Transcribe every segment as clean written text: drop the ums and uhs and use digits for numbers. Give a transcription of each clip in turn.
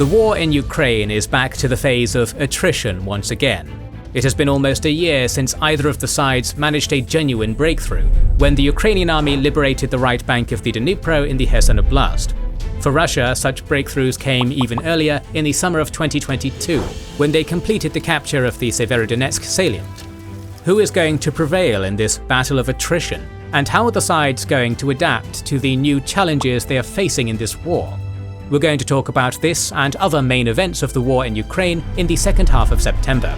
The war in Ukraine is back to the phase of attrition once again. It has been almost a year since either of the sides managed a genuine breakthrough, when the Ukrainian army liberated the right bank of the Dnipro in the Kherson Oblast. For Russia, such breakthroughs came even earlier in the summer of 2022, when they completed the capture of the Severodonetsk salient. Who is going to prevail in this battle of attrition? And how are the sides going to adapt to the new challenges they are facing in this war? We're going to talk about this and other main events of the war in Ukraine in the second half of September.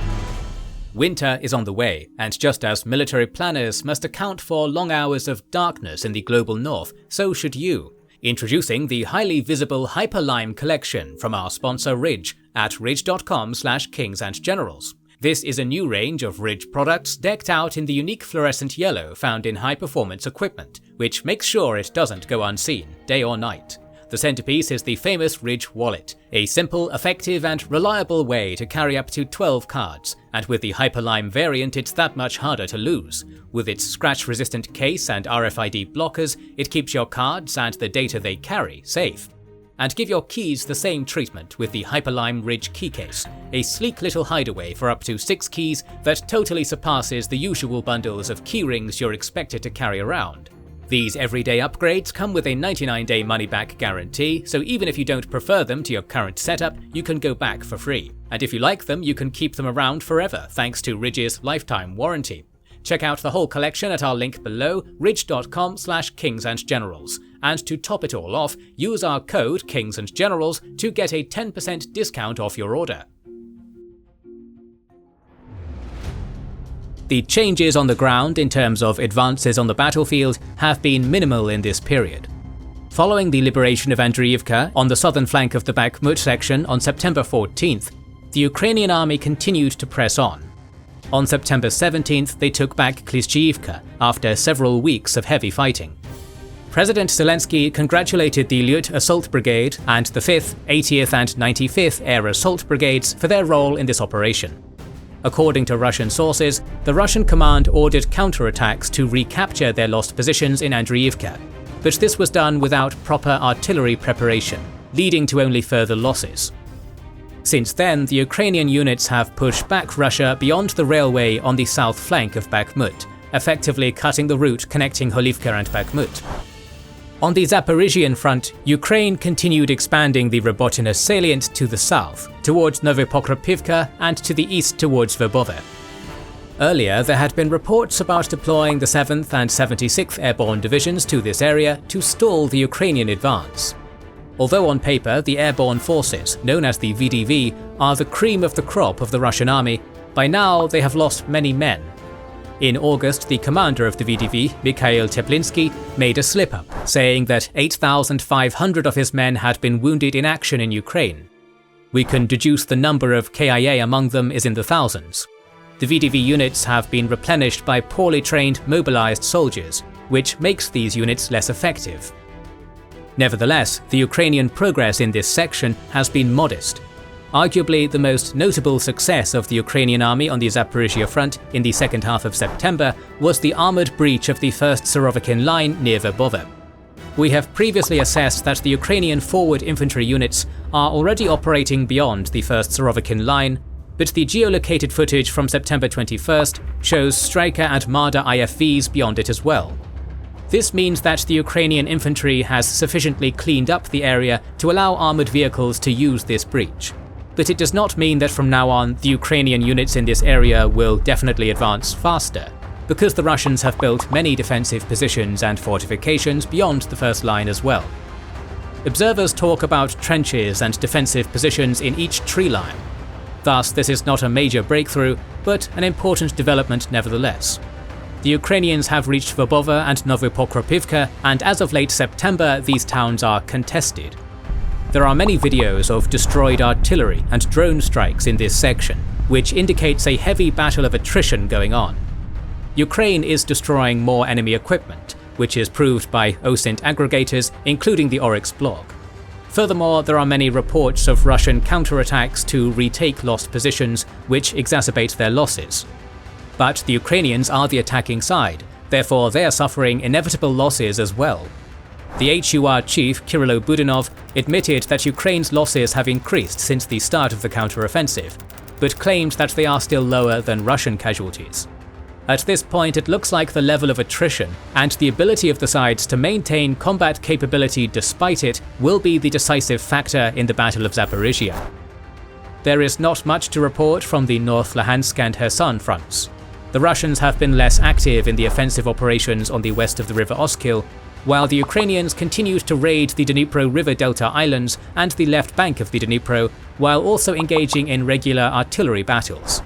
Winter is on the way, and just as military planners must account for long hours of darkness in the global north, so should you. Introducing the highly visible Hyperlime collection from our sponsor Ridge at ridge.com/kingsandgenerals. This is a new range of Ridge products decked out in the unique fluorescent yellow found in high-performance equipment, which makes sure it doesn't go unseen, day or night. The centerpiece is the famous Ridge Wallet, a simple, effective and reliable way to carry up to 12 cards, and with the Hyperlime variant it's that much harder to lose. With its scratch-resistant case and RFID blockers, it keeps your cards and the data they carry safe. And give your keys the same treatment with the Hyperlime Ridge Keycase, a sleek little hideaway for up to 6 keys that totally surpasses the usual bundles of keyrings you're expected to carry around. These everyday upgrades come with a 99-day money-back guarantee, so even if you don't prefer them to your current setup, you can go back for free. And if you like them, you can keep them around forever thanks to Ridge's lifetime warranty. Check out the whole collection at our link below, ridge.com/kingsandgenerals. And to top it all off, use our code kingsandgenerals to get a 10% discount off your order. The changes on the ground in terms of advances on the battlefield have been minimal in this period. Following the liberation of Andriivka on the southern flank of the Bakhmut section on September 14th, the Ukrainian army continued to press on. On September 17th, they took back Klishchiivka after several weeks of heavy fighting. President Zelensky congratulated the Lyut Assault Brigade and the 5th, 80th and 95th Air Assault Brigades for their role in this operation. According to Russian sources, the Russian command ordered counterattacks to recapture their lost positions in Andriivka, but this was done without proper artillery preparation, leading to only further losses. Since then, the Ukrainian units have pushed back Russia beyond the railway on the south flank of Bakhmut, effectively cutting the route connecting Holivka and Bakhmut. On the Zaporizhian front, Ukraine continued expanding the Robotyne salient to the south, towards Novopokropivka, and to the east towards Verbove. Earlier, there had been reports about deploying the 7th and 76th Airborne Divisions to this area to stall the Ukrainian advance. Although on paper the airborne forces, known as the VDV, are the cream of the crop of the Russian army, by now they have lost many men. In August, the commander of the VDV, Mikhail Teplinsky, made a slip-up, saying that 8,500 of his men had been wounded in action in Ukraine. We can deduce the number of KIA among them is in the thousands. The VDV units have been replenished by poorly trained, mobilized soldiers, which makes these units less effective. Nevertheless, the Ukrainian progress in this section has been modest. Arguably the most notable success of the Ukrainian army on the Zaporizhia front in the second half of September was the armoured breach of the 1st Surovikin line near Verbove. We have previously assessed that the Ukrainian forward infantry units are already operating beyond the 1st Surovikin line, but the geolocated footage from September 21st shows Striker and Marder IFVs beyond it as well. This means that the Ukrainian infantry has sufficiently cleaned up the area to allow armoured vehicles to use this breach. But it does not mean that from now on the Ukrainian units in this area will definitely advance faster, because the Russians have built many defensive positions and fortifications beyond the first line as well. Observers talk about trenches and defensive positions in each tree line. Thus, this is not a major breakthrough, but an important development nevertheless. The Ukrainians have reached Verbove and Novopokropivka, and as of late September, these towns are contested. There are many videos of destroyed artillery and drone strikes in this section, which indicates a heavy battle of attrition going on. Ukraine is destroying more enemy equipment, which is proved by OSINT aggregators, including the Oryx blog. Furthermore, there are many reports of Russian counterattacks to retake lost positions, which exacerbate their losses. But the Ukrainians are the attacking side, therefore they are suffering inevitable losses as well. The HUR chief Kirilo Budanov admitted that Ukraine's losses have increased since the start of the counteroffensive, but claimed that they are still lower than Russian casualties. At this point, it looks like the level of attrition and the ability of the sides to maintain combat capability despite it will be the decisive factor in the Battle of Zaporizhia. There is not much to report from the North Luhansk and Kherson fronts. The Russians have been less active in the offensive operations on the west of the river Oskil, while the Ukrainians continued to raid the Dnipro River Delta islands and the left bank of the Dnipro, while also engaging in regular artillery battles.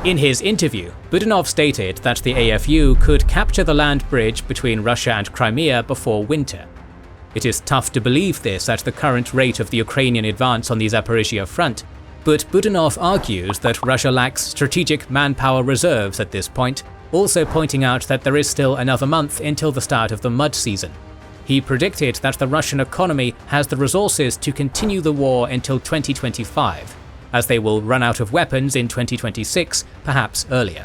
In his interview, Budanov stated that the AFU could capture the land bridge between Russia and Crimea before winter. It is tough to believe this at the current rate of the Ukrainian advance on the Zaporizhia front, but Budanov argues that Russia lacks strategic manpower reserves at this point, also pointing out that there is still another month until the start of the mud season. He predicted that the Russian economy has the resources to continue the war until 2025, as they will run out of weapons in 2026, perhaps earlier.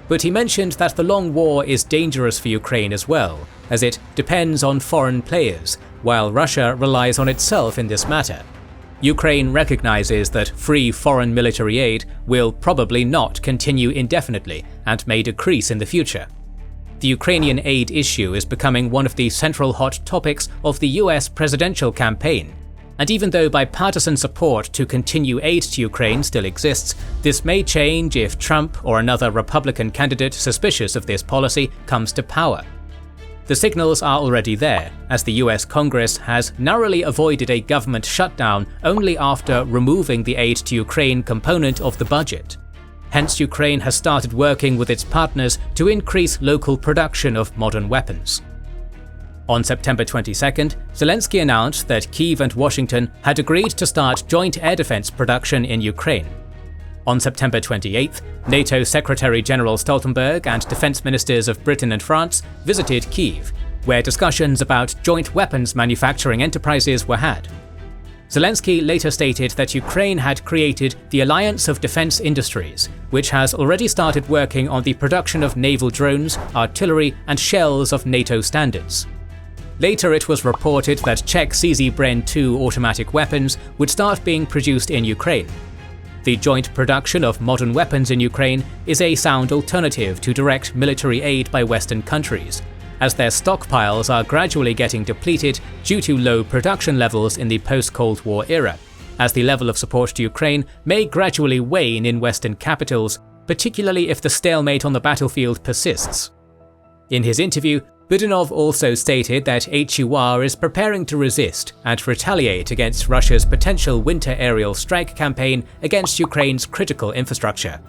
But he mentioned that the long war is dangerous for Ukraine as well, as it depends on foreign players, while Russia relies on itself in this matter. Ukraine recognizes that free foreign military aid will probably not continue indefinitely and may decrease in the future. The Ukrainian aid issue is becoming one of the central hot topics of the US presidential campaign, and even though bipartisan support to continue aid to Ukraine still exists, this may change if Trump or another Republican candidate suspicious of this policy comes to power. The signals are already there, as the US Congress has narrowly avoided a government shutdown only after removing the aid to Ukraine component of the budget. Hence, Ukraine has started working with its partners to increase local production of modern weapons. On September 22nd, Zelensky announced that Kyiv and Washington had agreed to start joint air defense production in Ukraine. On September 28th, NATO Secretary-General Stoltenberg and defense ministers of Britain and France visited Kyiv, where discussions about joint weapons manufacturing enterprises were had. Zelensky later stated that Ukraine had created the Alliance of Defense Industries, which has already started working on the production of naval drones, artillery, and shells of NATO standards. Later, it was reported that Czech CZ Bren 2 automatic weapons would start being produced in Ukraine. The joint production of modern weapons in Ukraine is a sound alternative to direct military aid by Western countries, as their stockpiles are gradually getting depleted due to low production levels in the post-Cold War era, as the level of support to Ukraine may gradually wane in Western capitals, particularly if the stalemate on the battlefield persists. In his interview, Budanov also stated that HUR is preparing to resist and retaliate against Russia's potential winter aerial strike campaign against Ukraine's critical infrastructure.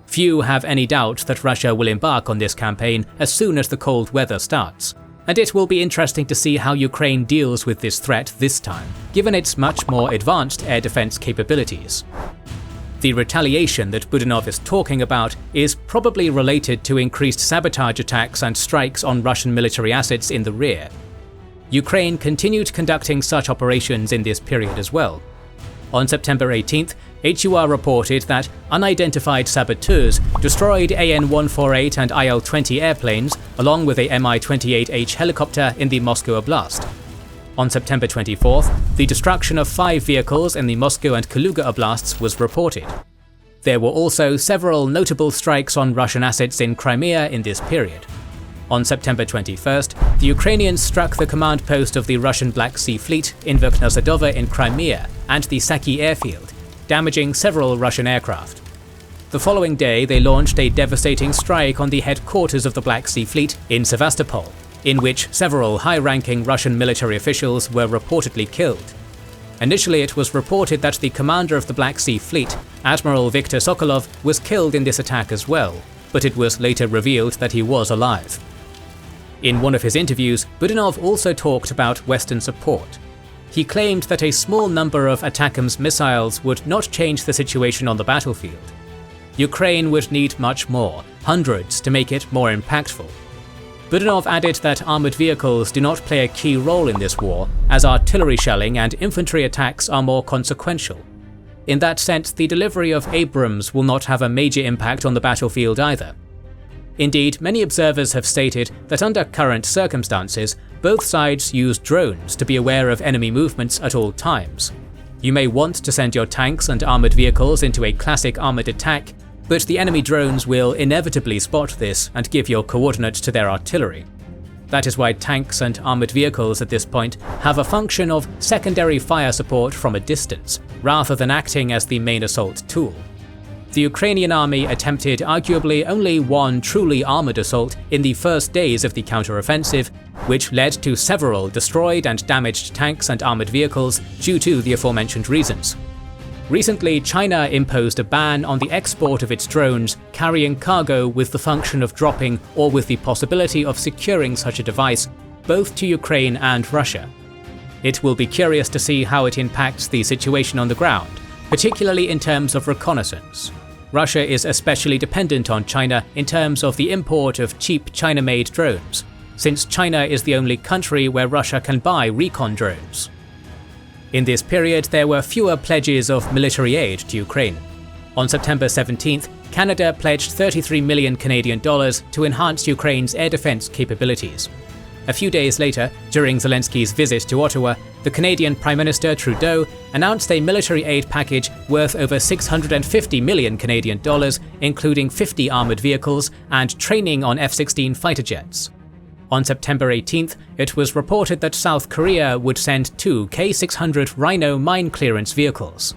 Few have any doubt that Russia will embark on this campaign as soon as the cold weather starts, and it will be interesting to see how Ukraine deals with this threat this time, given its much more advanced air defense capabilities. The retaliation that Budanov is talking about is probably related to increased sabotage attacks and strikes on Russian military assets in the rear. Ukraine continued conducting such operations in this period as well. On September 18th, HUR reported that unidentified saboteurs destroyed AN-148 and IL-20 airplanes along with a Mi-28H helicopter in the Moscow Oblast. On September 24th, the destruction of 5 vehicles in the Moscow and Kaluga oblasts was reported. There were also several notable strikes on Russian assets in Crimea in this period. On September 21st, the Ukrainians struck the command post of the Russian Black Sea Fleet in Verkhnezhadova in Crimea and the Saki airfield, damaging several Russian aircraft. The following day, they launched a devastating strike on the headquarters of the Black Sea Fleet in Sevastopol, in which several high-ranking Russian military officials were reportedly killed. Initially, it was reported that the commander of the Black Sea Fleet, Admiral Viktor Sokolov, was killed in this attack as well, but it was later revealed that he was alive. In one of his interviews, Budanov also talked about Western support. He claimed that a small number of ATACMS missiles would not change the situation on the battlefield. Ukraine would need much more, hundreds, to make it more impactful. Budanov added that armoured vehicles do not play a key role in this war, as artillery shelling and infantry attacks are more consequential. In that sense, the delivery of Abrams will not have a major impact on the battlefield either. Indeed, many observers have stated that under current circumstances, both sides use drones to be aware of enemy movements at all times. You may want to send your tanks and armoured vehicles into a classic armoured attack, but the enemy drones will inevitably spot this and give your coordinates to their artillery. That is why tanks and armoured vehicles at this point have a function of secondary fire support from a distance, rather than acting as the main assault tool. The Ukrainian army attempted arguably only one truly armoured assault in the first days of the counteroffensive, which led to several destroyed and damaged tanks and armoured vehicles due to the aforementioned reasons. Recently, China imposed a ban on the export of its drones carrying cargo with the function of dropping or with the possibility of securing such a device, both to Ukraine and Russia. It will be curious to see how it impacts the situation on the ground, particularly in terms of reconnaissance. Russia is especially dependent on China in terms of the import of cheap China-made drones, since China is the only country where Russia can buy recon drones. In this period, there were fewer pledges of military aid to Ukraine. On September 17th, Canada pledged $33 million Canadian to enhance Ukraine's air defense capabilities. A few days later, during Zelensky's visit to Ottawa, the Canadian Prime Minister Trudeau announced a military aid package worth over $650 million Canadian, including 50 armoured vehicles and training on F-16 fighter jets. On September 18th, it was reported that South Korea would send 2 K-600 Rhino mine clearance vehicles.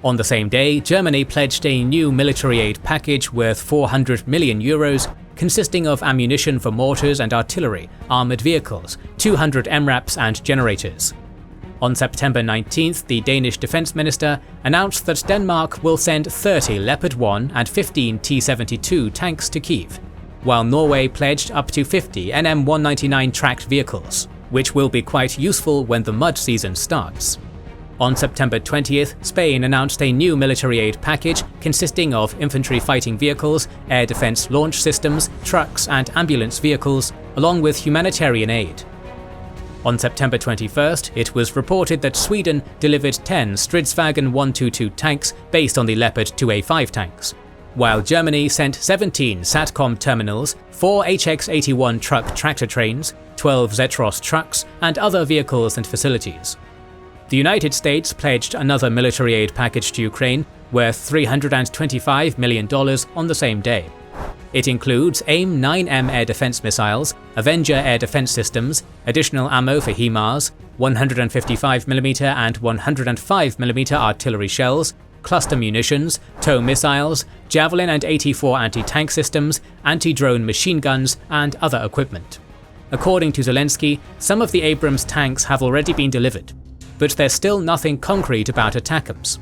On the same day, Germany pledged a new military aid package worth €400 million, consisting of ammunition for mortars and artillery, armoured vehicles, 200 MRAPs and generators. On September 19th, the Danish Defence Minister announced that Denmark will send 30 Leopard 1 and 15 T-72 tanks to Kyiv, while Norway pledged up to 50 NM-199 tracked vehicles, which will be quite useful when the mud season starts. On September 20th, Spain announced a new military aid package consisting of infantry fighting vehicles, air defense launch systems, trucks and ambulance vehicles, along with humanitarian aid. On September 21st, it was reported that Sweden delivered 10 Stridsvagn 122 tanks based on the Leopard 2A5 tanks, while Germany sent 17 SATCOM terminals, 4 HX-81 truck tractor trains, 12 Zetros trucks, and other vehicles and facilities. The United States pledged another military aid package to Ukraine, worth $325 million on the same day. It includes AIM-9M air defense missiles, Avenger air defense systems, additional ammo for HIMARS, 155mm and 105mm artillery shells, cluster munitions, TOW missiles, Javelin and AT-4 anti-tank systems, anti-drone machine guns, and other equipment. According to Zelensky, some of the Abrams tanks have already been delivered, but there's still nothing concrete about ATACMS.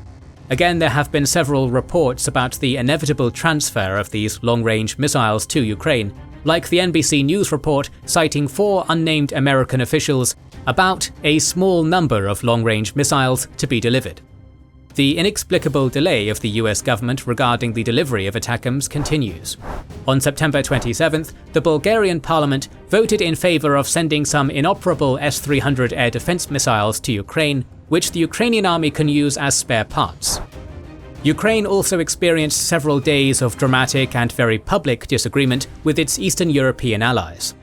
Again, there have been several reports about the inevitable transfer of these long-range missiles to Ukraine, like the NBC News report citing 4 unnamed American officials about a small number of long-range missiles to be delivered. The inexplicable delay of the US government regarding the delivery of ATACMS continues. On September 27th, the Bulgarian parliament voted in favour of sending some inoperable S-300 air defense missiles to Ukraine, which the Ukrainian army can use as spare parts. Ukraine also experienced several days of dramatic and very public disagreement with its Eastern European allies.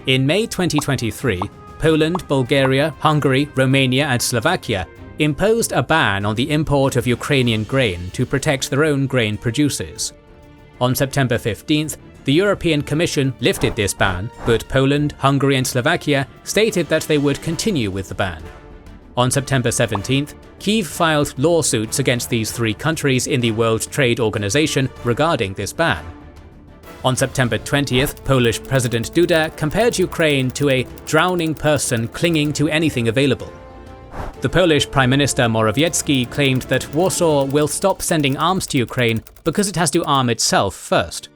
In May 2023, Poland, Bulgaria, Hungary, Romania and Slovakia imposed a ban on the import of Ukrainian grain to protect their own grain producers. On September 15th, the European Commission lifted this ban, but Poland, Hungary and Slovakia stated that they would continue with the ban. On September 17th, Kyiv filed lawsuits against these 3 countries in the World Trade Organization regarding this ban. On September 20th, Polish President Duda compared Ukraine to a drowning person clinging to anything available. The Polish Prime Minister Morawiecki claimed that Warsaw will stop sending arms to Ukraine because it has to arm itself first.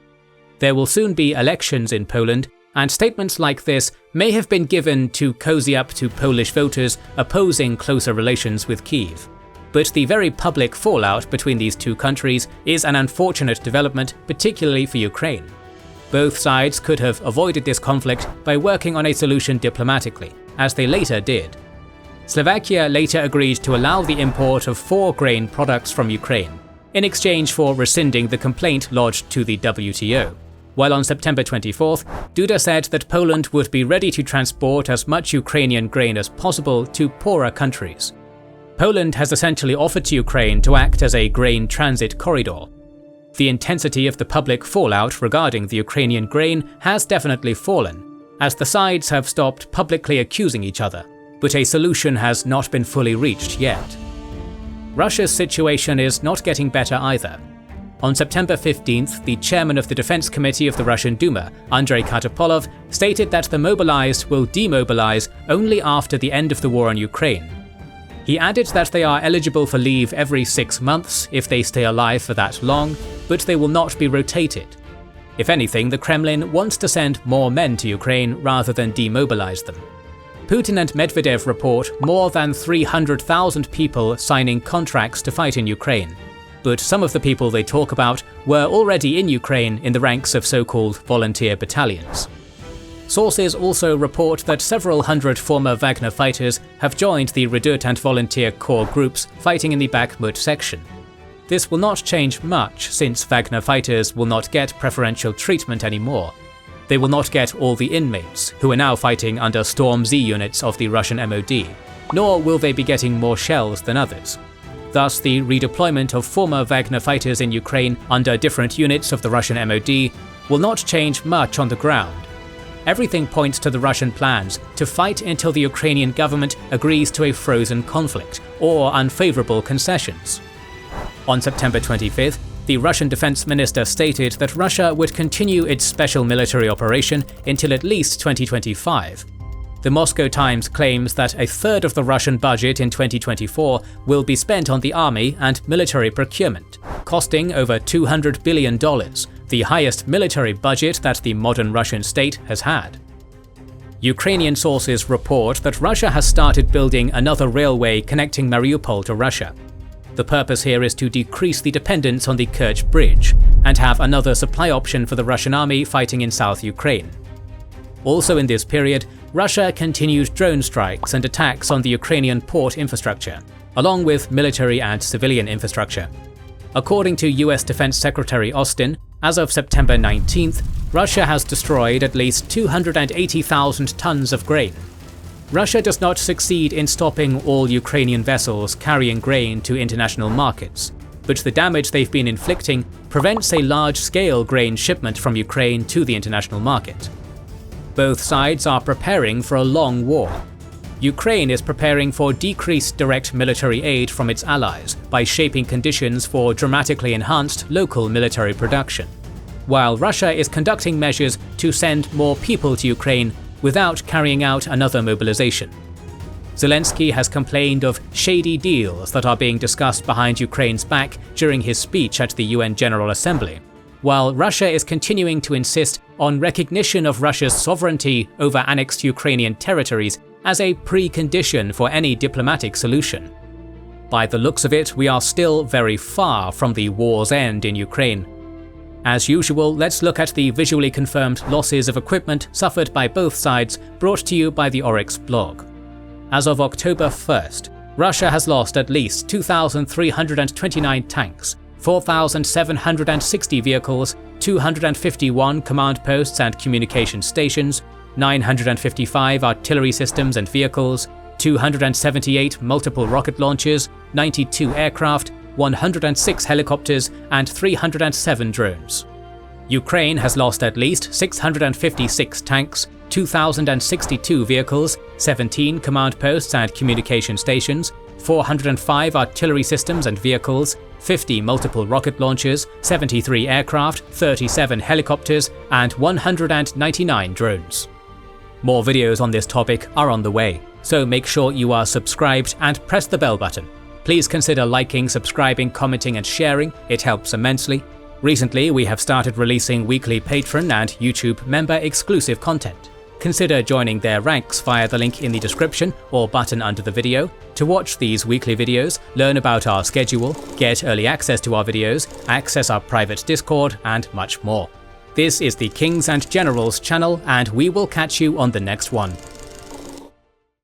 There will soon be elections in Poland, and statements like this may have been given to cozy up to Polish voters opposing closer relations with Kyiv. But the very public fallout between these 2 countries is an unfortunate development, particularly for Ukraine. Both sides could have avoided this conflict by working on a solution diplomatically, as they later did. Slovakia later agreed to allow the import of 4 grain products from Ukraine, in exchange for rescinding the complaint lodged to the WTO. while on September 24th, Duda said that Poland would be ready to transport as much Ukrainian grain as possible to poorer countries. Poland has essentially offered to Ukraine to act as a grain transit corridor. The intensity of the public fallout regarding the Ukrainian grain has definitely fallen, as the sides have stopped publicly accusing each other, but a solution has not been fully reached yet. Russia's situation is not getting better either. On September 15th, the chairman of the Defense Committee of the Russian Duma, Andrei Kartopolov, stated that the mobilized will demobilize only after the end of the war on Ukraine. He added that they are eligible for leave every 6 months if they stay alive for that long, but they will not be rotated. If anything, the Kremlin wants to send more men to Ukraine rather than demobilize them. Putin and Medvedev report more than 300,000 people signing contracts to fight in Ukraine, but some of the people they talk about were already in Ukraine in the ranks of so-called volunteer battalions. Sources also report that several hundred former Wagner fighters have joined the Redut and Volunteer Corps groups fighting in the Bakhmut section. This will not change much since Wagner fighters will not get preferential treatment anymore. They will not get all the inmates, who are now fighting under Storm Z units of the Russian MOD, nor will they be getting more shells than others. Thus, the redeployment of former Wagner fighters in Ukraine under different units of the Russian MOD will not change much on the ground. Everything points to the Russian plans to fight until the Ukrainian government agrees to a frozen conflict or unfavorable concessions. On September 25th, the Russian defense minister stated that Russia would continue its special military operation until at least 2025. The Moscow Times claims that a third of the Russian budget in 2024 will be spent on the army and military procurement, costing over $200 billion, the highest military budget that the modern Russian state has had. Ukrainian sources report that Russia has started building another railway connecting Mariupol to Russia. The purpose here is to decrease the dependence on the Kerch Bridge and have another supply option for the Russian army fighting in South Ukraine. Also in this period, Russia continued drone strikes and attacks on the Ukrainian port infrastructure, along with military and civilian infrastructure. According to US Defense Secretary Austin, as of September 19th, Russia has destroyed at least 280,000 tons of grain. Russia does not succeed in stopping all Ukrainian vessels carrying grain to international markets, but the damage they've been inflicting prevents a large-scale grain shipment from Ukraine to the international market. Both sides are preparing for a long war. Ukraine is preparing for decreased direct military aid from its allies by shaping conditions for dramatically enhanced local military production, while Russia is conducting measures to send more people to Ukraine without carrying out another mobilization. Zelensky has complained of shady deals that are being discussed behind Ukraine's back during his speech at the UN General Assembly, while Russia is continuing to insist on recognition of Russia's sovereignty over annexed Ukrainian territories as a precondition for any diplomatic solution. By the looks of it, we are still very far from the war's end in Ukraine. As usual, let's look at the visually confirmed losses of equipment suffered by both sides, brought to you by the Oryx blog. As of October 1st, Russia has lost at least 2,329 tanks, 4,760 vehicles, 251 command posts and communication stations, 955 artillery systems and vehicles, 278 multiple rocket launchers, 92 aircraft, 106 helicopters, and 307 drones. Ukraine has lost at least 656 tanks, 2,062 vehicles, 17 command posts and communication stations, 405 artillery systems and vehicles, 50 multiple rocket launchers, 73 aircraft, 37 helicopters, and 199 drones. More videos on this topic are on the way, so make sure you are subscribed and press the bell button. Please consider liking, subscribing, commenting and sharing, it helps immensely. Recently, we have started releasing weekly Patreon and YouTube member exclusive content. Consider joining their ranks via the link in the description or button under the video to watch these weekly videos, learn about our schedule, get early access to our videos, access our private Discord, and much more. This is the Kings and Generals channel, and we will catch you on the next one.